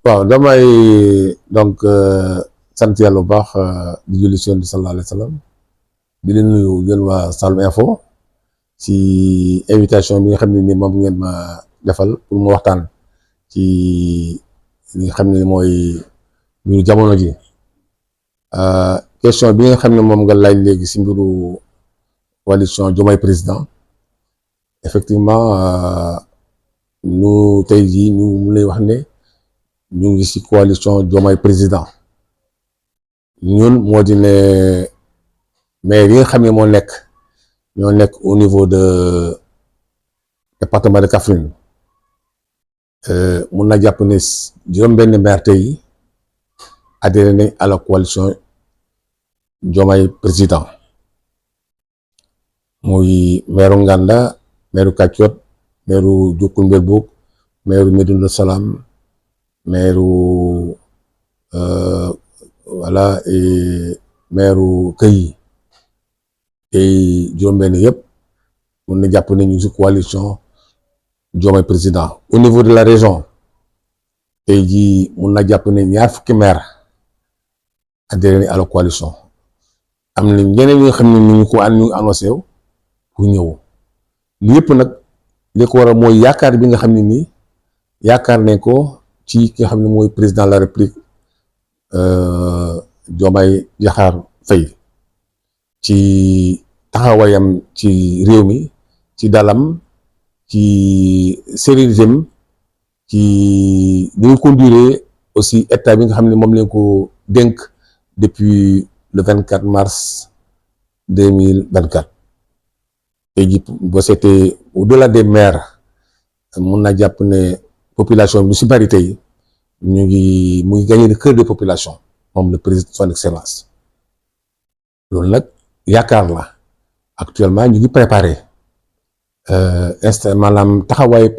waaw damay donc sant yàlla bu baax di julli ci Yonent bi sallallahu alayhi wa sallam di leen nuyu yéen waa Saloum Info ci invitation bi nga xam ne ni moom ngeen ma defal pour mu waxtaan ci li nga xam ne mooy mbiru jamono ji question bi nga xam ne moom nga laaj léegi ci mbiru coalition Diomaye président effectivement ñu tey jii ñu mun lay wax ne ñu ngi ci coalition Diomaye président ñun moo di ne maire yi nga xam ne ñoo nekk au niveau de département de Kaffrine mun na jàpp ne juróom-benn maire tey adhéré nañ à la coalition Diomaye président muy maire Nganda, maire Kakiot, maire Diokoul Mbelbouk, maire Médina Salam, maire voilà et maire Keuyi tey juróom-benn yëpp mun na jàpp ne ñu ci coalition Diomaye président. Au niveau de la région tey jii mun na jàpp ne ñaar fukki maire adhéré à la coalition am na ñeneen ñi nga xam ne ñu ko annoncé pour ñëw li yëpp nag li ko war a mooy yaakaar bi nga xam ne nii yaakaar nañ ko ci ki nga xam ne mooy président de la république Diomaye Diakhar Faye ci taxawaayam ci réew mi ci dalam ci sérieuxem ci ni ñu conduire aussi état bi nga xam ne moom lañ ko dénk depuis le 24 mars 2024 tey jii boo seetee au-delà des maires mun naa jàpp ne population bi lu si bari tey mu ngi gagné le cœur des populations moom le président son excellence loolu nag yaakaar la actuellement ñu ngi préparé maanaam taxawaay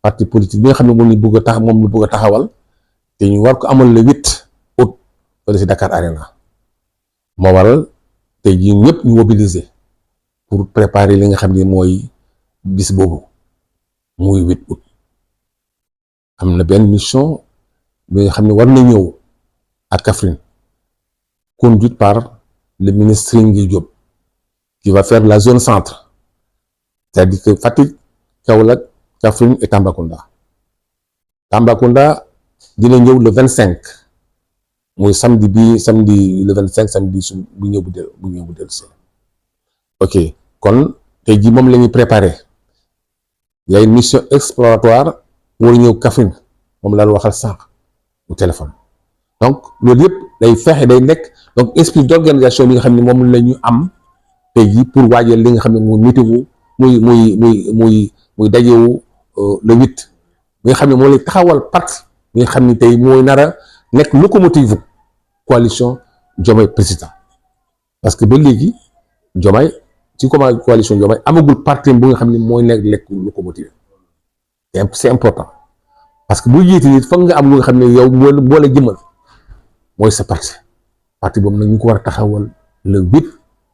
parti politique bi nga xam ne moom la bëgg a taxawal te ñu war ko amal le 8 août fële si Dakar Arena moo waral tey jii ñëpp ñu mobiliser pour préparer li nga xam ne mooy bis boobu muy 8 août am na benn mission bi nga xam ne war na ñëw à Kaffrine conduite par le ministre Ngui Diop qui va faire la zone centre, c'est-à-dire que Fatick, Kaolack, Kaffrine et Tambacounda dina ñëw le 25 mooy samedi le 25 samedi su bu ñëw bu del si ok kon tey jii moom la ñuy préparé y a une mission exploratoire war ñëw Kaffrine moom laa waxal sànq au téléphone donc loolu yëpp day fexe day nekk donc esprit d'organisation bi nga xam ne moom la ñu am tey jii pour waajal li nga xam ne mooy météo muy dajewu le 8 bi nga xam ne moo lay taxawal parti bi nga xam ne tey mooy nar a nekk locomotive coalition Diomaye président parce que ba léegi Diomaye ci coalition Diomaye amagul parti bu nga xam ne mooy nekk locomotive c'est important parce que bu jiite nit foog nga am lu nga xam ne yow moo la jëmal mooy sa parti boobu nag ñu ko war a taxawal le 8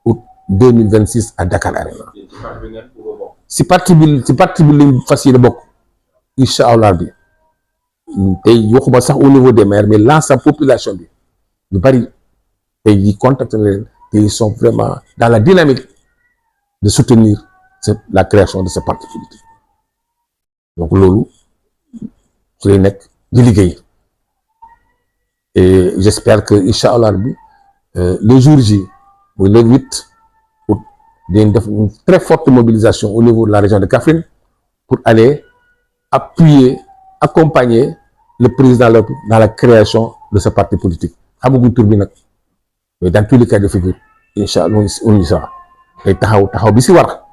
août 2026 à Dakar Arena si parti bi lañ fas yéene bokk incha allah bi tey waxuma sax au niveau des maires mais l'ensemble population bi ñu bari tey ji contacté na leen te ils sont vraiment dans la dynamique de soutenir la création de ce parti politique donc loolu su lay nekk di liggéey et j'espère que incha allah bi le jour J muy le 8 août dañ def une très forte mobilisation au niveau de la région de Kaffrine pour aller appuyer accompagner le président dans la création de ce parti politique xamaguñ tur bi nag mais dans tous les cas de figure incha allah on y sera day taxaw bi si war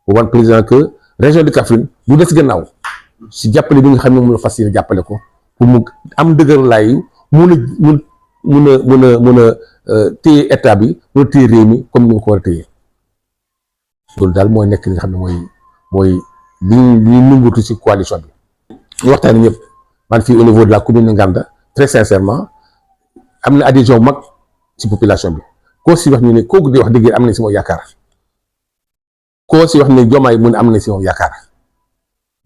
bu wan président que région de Kaffrine du des gannaaw si jàppale bi nga xam ne moom la fas yéene jàppale ko pour mu am dëgër laay mun a téye état bi mun a téye réew mi comme ni mu ko war a téye loolu daal mooy nekk li nga xam ne mooy li nëngatu ci coalition bi. ñu waxtaan ñëpp man fii au niveau de la commune de Nganda très sincèrement am na adhésion mag ci population bi koo si wax ñu ne kooku di wax dëgg am na si moom yaakaar koo si wax ne Diomaye mun am na si moom yaakaar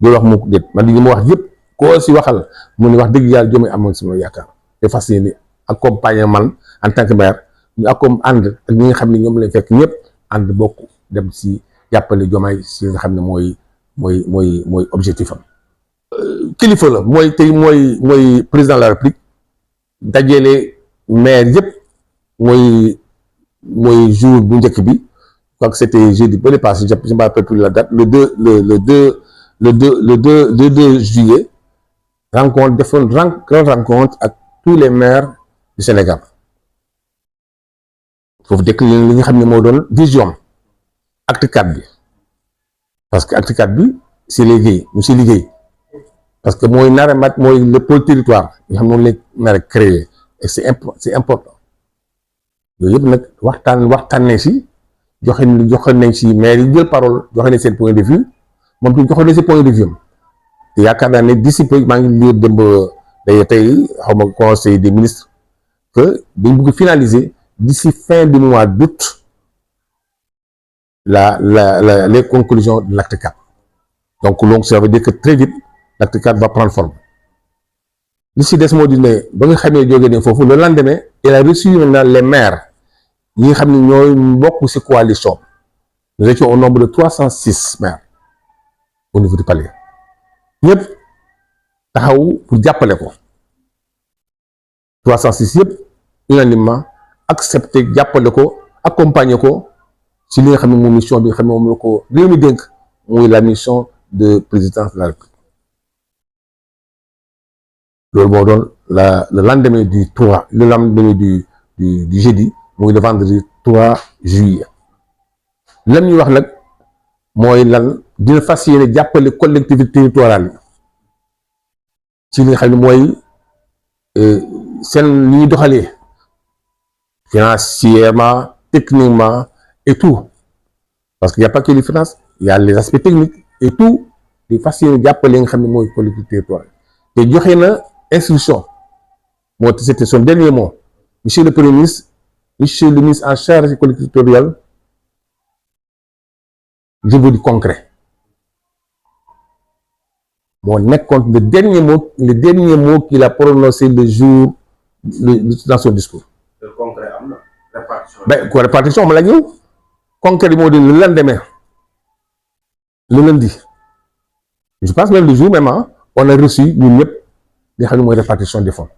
loolu wax mu déet man li ma wax yëpp koo si waxal mu ne wax dëgg yàlla Diomaye am na sama yaakaar te fas yéene accompagner man en tant que maire ñu ànd ak ñi nga xam ne ñoom lañ fekk ñëpp ànd bokk dem si jàppale Diomaye si nga xam ne mooy objectif am. kilifa la mooy tey mooy président de la République dajale maire yëpp mooy jour bu njëkk bi. Je crois que c'était jeudi ba passé, je ne me rappelle plus la date, le 2 juillet, grande rencontre avec tous les maires du Sénégal. Il faut décliner li nga xam ne moo doon vision acte 4 bi parce que acte 4 bi c'est liggéey mu si liggéey parce que mooy nar a mat mooy le pôle territoire nga xam noonu lañ nar a créer et c'est important yooyu yëpp nag waxtaan nañ si joxe nañ si maire yi jël parole joxe nañ seen point de vue moom tamit joxe nañ seen point de vue am te yaakaar naa ne d'ici peu maa ngi lire démb day tey xaw ma conseil des ministres que dañ bëgg finaliser d'ici fin du mois d'août les conclusions de l'acte 4. Donc ça veut dire que très vite l'acte 4 va prendre forme. Li si des moo di ne ba nga xamee jógee ne foofu le lendemain il a reçu maintenant les maires ñi nga xam ne ñooy mbokk ci coalition. Nous étions au nombre de 306 maires au niveau du palais ñëpp taxaw pour jàppale ko 306 yëpp unanimement accepté jàppale ko accompagner ko ci li nga xam ne moom mission bi nga xam ne moom la ko réew mi dénk muy la mission de présidence de la République. Loolu moo doon le lendemain du 3 le lendemain du jeudi muy le vendredi 3 juillet lan ñuy wax nag mooy lan dina fas yéene jàppale collectivité territoriale yi ci li nga xam ne mooy seen li ñuy doxalee financièrement techniquement et tout parce qu'il n'y a pas que les finances il y a les aspects techniques et tout di fas yéene jàppale nga xam ne mooy collectivité territoriale te joxe na instruction moo te c'était son dernier mot monsieur le premier ministre monsieur le ministre en charge des collectivités territoriales je veux du concret moo nekkoon le dernier mot qu'il a prononcé le jour dans son discours. Le concret am na répartition. Ben quoi répartition ma la ñëw concret moo di le lendemain le lundi je pense même le jour même on a reçu ñun ñëpp li nga xam ne mooy répartition des fonds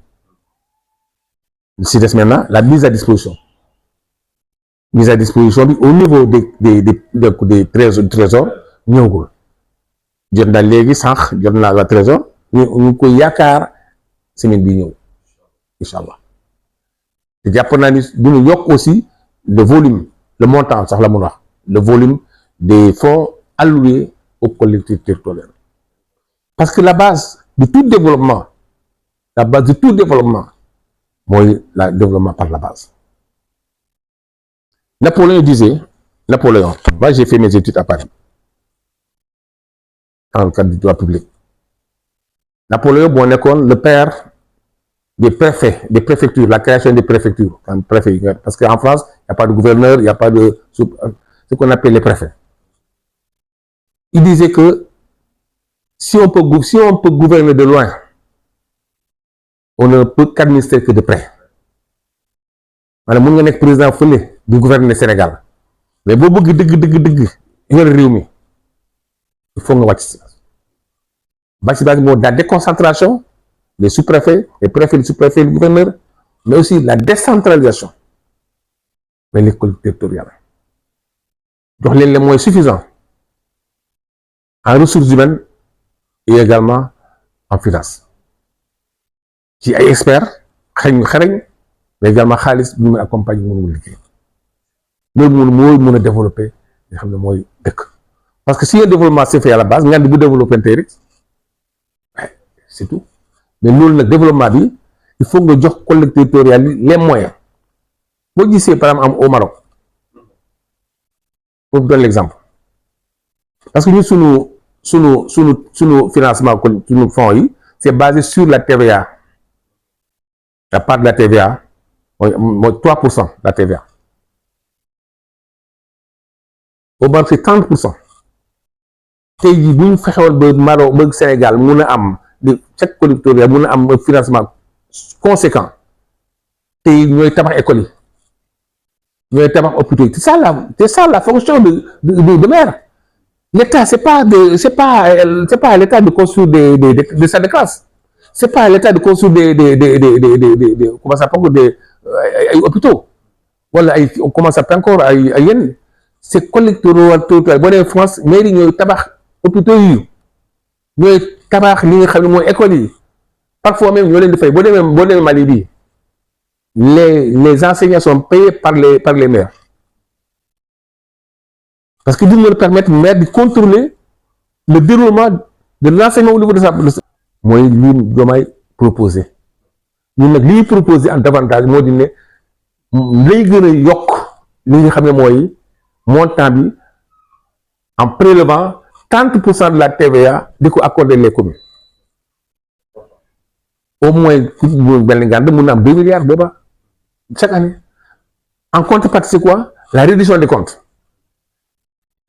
si des maintenant la mise à disposition bi au niveau des trésors ñëwagul jot naa léegi sànq jot naa la trésor ñu koy yaakaar semaine bi ñëw incha allah te jàpp naa ni dina yokk aussi le volume le montant sax la mun wax le volume des fonds alloués aux collectivités territoriales parce que la base de tout développement mooy le développement par la base. Napoléon disait, moi j'ai fait mes études à Paris dans le cadre du droit public. Napoléon bon nekkoon le père des préfets, des préfectures, la création des préfectures, parce qu'en France il n'y a pas de gouverneur, il n'y a pas de ce qu'on appelle les préfets. Il disait que si on peut gouverner de loin, on ne peut qu'administrer que de près. maanaam mun nga nekk président fële du gouverner Sénégal mais boo bëgg dëgg yor réew mi il faut nga wàcc si base moo la déconcentration les sous-préfets les préfets les sous-préfets les gouverneurs mais aussi la décentralisation mais les collectivités territoriales jox leen les moyens suffisants en ressources humaines et également en finance ci ay experts xarañ mais également xaalis bi ñu mën accompagner mënul liggéey loolu mooy mën a développer nga xam ne mooy dëkk parce que si un développement c'est fait à la base nga bu développer tey rek c'est tout mais loolu nag développement bi il faut nga jox collectivités territoriales yi les moyens boo gisee par exemple au Maroc pour vous donner l'exemple parce que ñun sunu financement sunu fonds yi c'est basé sur la TVA la part de la TVA mooy 3% de la TVA au Maroc c'est 30%. Tey jii bu ñu fexewoon ba Maroc ba Sénégal mun a am chaque collectivité mun na am un financement conséquent te ñooy tabax école yi ñooy tabax hôpitaux yi c'est ça la fonction de maire. L'État c'est pas à l'État de construire des salles de classe, c'est pas à l'État de construire des comment ça s'appelle des ay hôpitaux wala ay comment ça s'appelle encore ay yenn c'est collectivité boo nee France mairie ñooy tabax hôpitaux yi ñooy tabax li nga xam ne mooy école yi parfois même ñoo leen di fay boo demee Mali bi les enseignants sont payés par les maires parce que duñ mën a permettre maire de contrôler le déroulement de l'enseignement au niveau de sa mooy li Diomaye proposé ñun nag li proposé en davantage moo di ne lay gën a yokk li nga xam ne mooy montant bi en prélevant 30% de la TVA di ko accorder les communes au moins ku mel ni Nganda mun na am 2 milliards booba chaque année. En contrepartie c'est quoi? La réduction des comptes.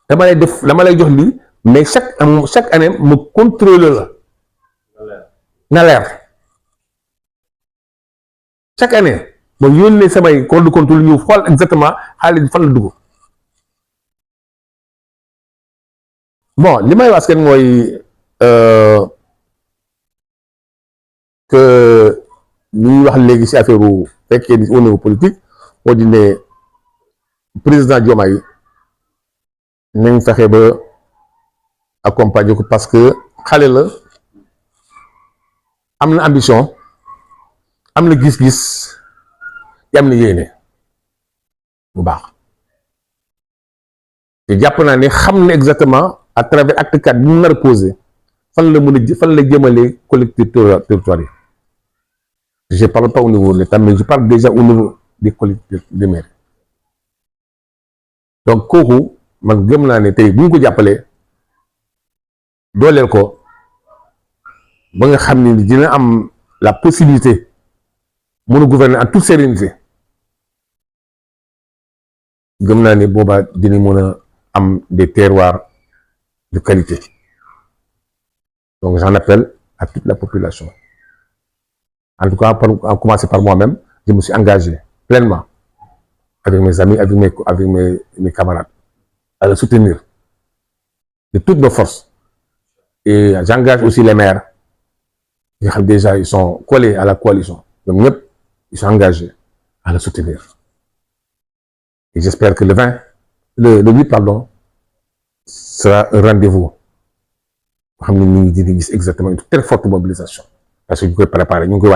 dama lay jox lii mais chaque année mu contrôler la na leer chaque année ma yónnee samay compte de contrôle ñu xool exactement xaalis fan la dugg. Bon li may wax kenn mooy que ñuy wax léegi ci affaire u fekkee ni au niveau politique moo di ne président Diomaye nañ fexe ba accompagner ko parce que xale la am na ambition am na gis-gis te am na yéene bu baax te jàpp naa ne xam na exactement à travers acte 4 bi mu nar a posé fan la jëmale collectivités territoriales yi. Je parle pas au niveau de l'État mais je parle déjà au niveau des collectivités des maires. Donc kooku man gëm naa ne tey bu ñu ko jàppalee dooleel ko ba nga xam ne dina am la possibilité mën a gouverner en toute sérénité gëm naa ne boobaa dina mën a am des terroirs de qualité. Donc j'en appelle à toute la population. En tout cas, en commencer par moi-même, je me suis engagé pleinement avec mes amis, avec mes camarades, à le soutenir de toutes nos forces. Et j'engage aussi les maires. Déjà, ils sont collés à la coalition. Donc, ils sont engagés à le soutenir. Et j'espère que le 8, pardon, sera un rendez-vous. Exactement une très forte mobilisation. Parce que nous pouvons préparer, nous pouvons